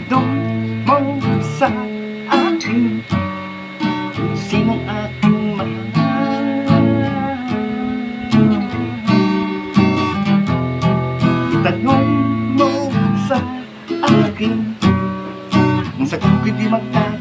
Itanong mo sa akin, sinong aking mahal? Itanong mo sa akin, ang sagot ko'y di magkano.